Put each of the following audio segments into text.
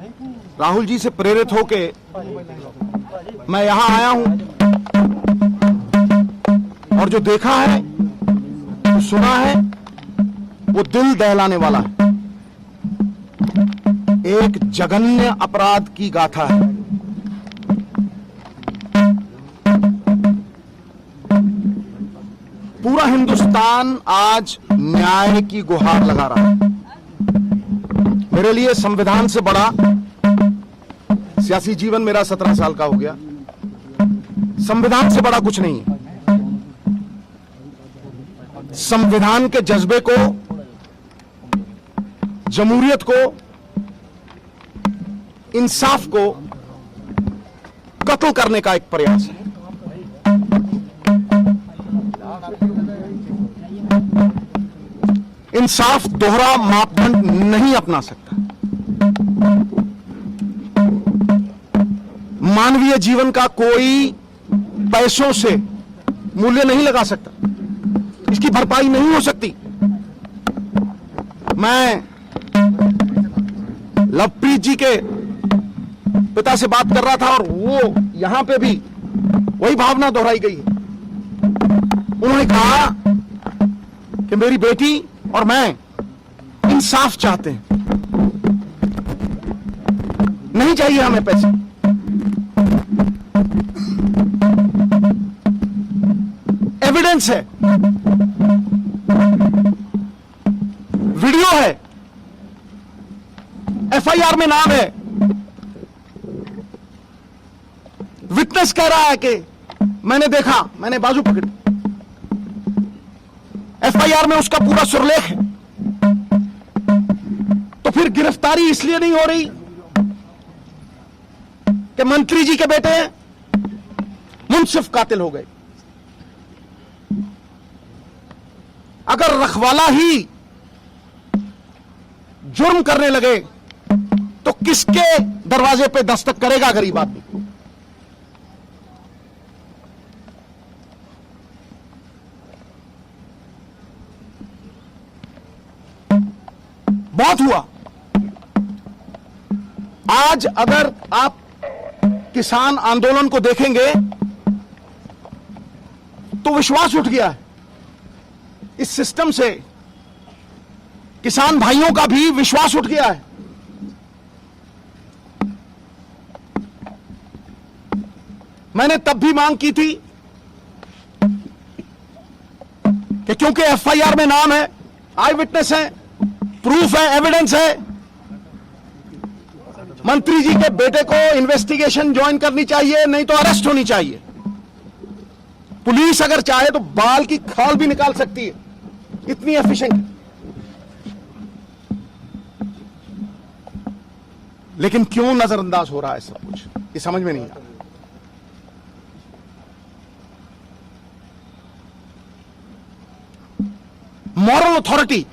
राहुल जी से प्रेरित होके मैं यहां आया हूं और जो देखा है, जो सुना है, वो दिल दहलाने वाला है। एक जघन्य अपराध की गाथा है। पूरा हिंदुस्तान आज न्याय की गुहार लगा रहा है। मेरे लिए संविधान से बड़ा, सियासी जीवन मेरा 17 साल का हो गया, संविधान से बड़ा कुछ नहीं है। संविधान के जज्बे को, जमहूरियत को, इंसाफ को कत्ल करने का एक प्रयास है। इंसाफ दोहरा मापदंड नहीं अपना सकता। मानवीय जीवन का कोई पैसों से मूल्य नहीं लगा सकता, इसकी भरपाई नहीं हो सकती। मैं लवप्रीत जी के पिता से बात कर रहा था और वो यहां पे भी वही भावना दोहराई गई है। उन्होंने कहा कि मेरी बेटी और मैं इंसाफ चाहते हैं, नहीं चाहिए हमें पैसे। एविडेंस है, वीडियो है, एफआईआर में नाम है, विटनेस कह रहा है कि मैंने देखा, मैंने बाजू पकड़ी। एफआईआर में उसका पूरा सुरलेख है। तो फिर गिरफ्तारी इसलिए नहीं हो रही कि मंत्री जी के बेटे मुनसिफ कातिल हो गए। अगर रखवाला ही जुर्म करने लगे तो किसके दरवाजे पे दस्तक करेगा गरीब आदमी? बहुत हुआ। आज अगर आप किसान आंदोलन को देखेंगे तो विश्वास उठ गया है इस सिस्टम से। किसान भाइयों का भी विश्वास उठ गया है। मैंने तब भी मांग की थी कि क्योंकि एफआईआर में नाम है, आई विटनेस है, प्रूफ है, एविडेंस है, मंत्री जी के बेटे को इन्वेस्टिगेशन ज्वाइन करनी चाहिए, नहीं तो अरेस्ट होनी चाहिए। पुलिस अगर चाहे तो बाल की खाल भी निकाल सकती है, इतनी एफिशिएंट है। लेकिन क्यों नजरअंदाज हो रहा है सब कुछ, ये समझ में नहीं आ रहा। मॉरल अथॉरिटी,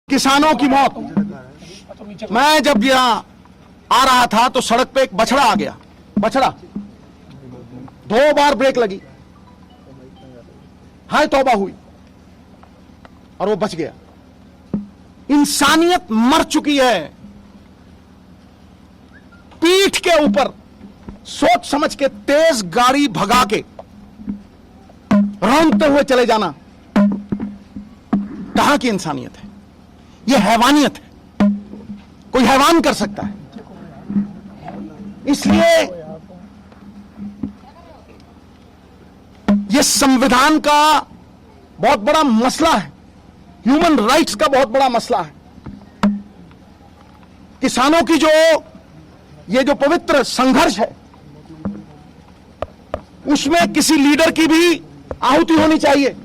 किसानों की मौत। मैं जब यहां आ रहा था तो सड़क पे एक बछड़ा आ गया। बछड़ा 2 बार ब्रेक लगी, हाय तौबा हुई और वो बच गया। इंसानियत मर चुकी है। पीठ के ऊपर सोच समझ के तेज गाड़ी भगा के रौंदते हुए चले जाना कहां की इंसानियत है? यह हैवानियत है। कोई हैवान कर सकता है। इसलिए यह संविधान का बहुत बड़ा मसला है, ह्यूमन राइट्स का बहुत बड़ा मसला है। किसानों की ये जो पवित्र संघर्ष है, उसमें किसी लीडर की भी आहुति होनी चाहिए,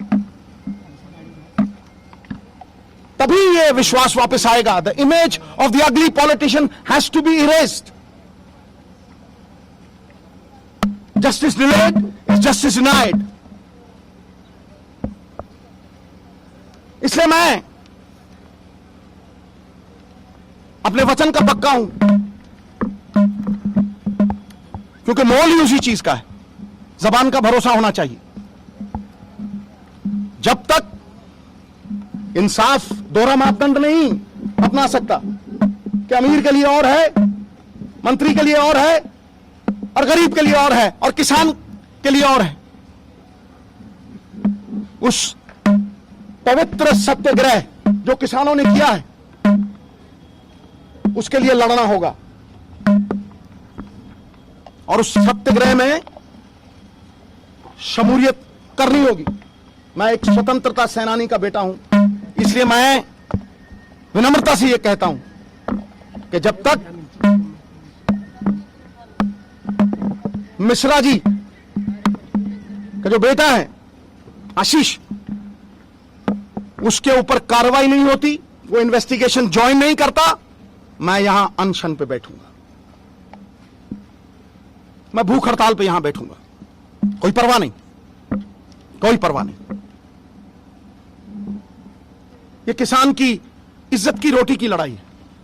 तभी ये विश्वास वापस आएगा। The image of the ugly politician has to be erased. Justice delayed is justice denied. इसलिए मैं अपने वचन का पक्का हूं, क्योंकि मोल ही उसी चीज का है। जबान का भरोसा होना चाहिए। जब तक इंसाफ दोहरा मापदंड नहीं अपना सकता, कि अमीर के लिए और है, मंत्री के लिए और है, और गरीब के लिए और है, और किसान के लिए और है। उस पवित्र सत्याग्रह जो किसानों ने किया है, उसके लिए लड़ना होगा, और उस सत्याग्रह में शमूलियत करनी होगी। मैं एक स्वतंत्रता सेनानी का बेटा हूं, इसलिए मैं विनम्रता से यह कहता हूं कि जब तक मिश्रा जी का जो बेटा है आशीष, उसके ऊपर कार्रवाई नहीं होती, वो इन्वेस्टिगेशन ज्वाइन नहीं करता, मैं यहां अनशन पे बैठूंगा, मैं भूख हड़ताल पे यहां बैठूंगा। कोई परवाह नहीं, कोई परवाह नहीं। ये किसान की इज्जत की रोटी की लड़ाई है।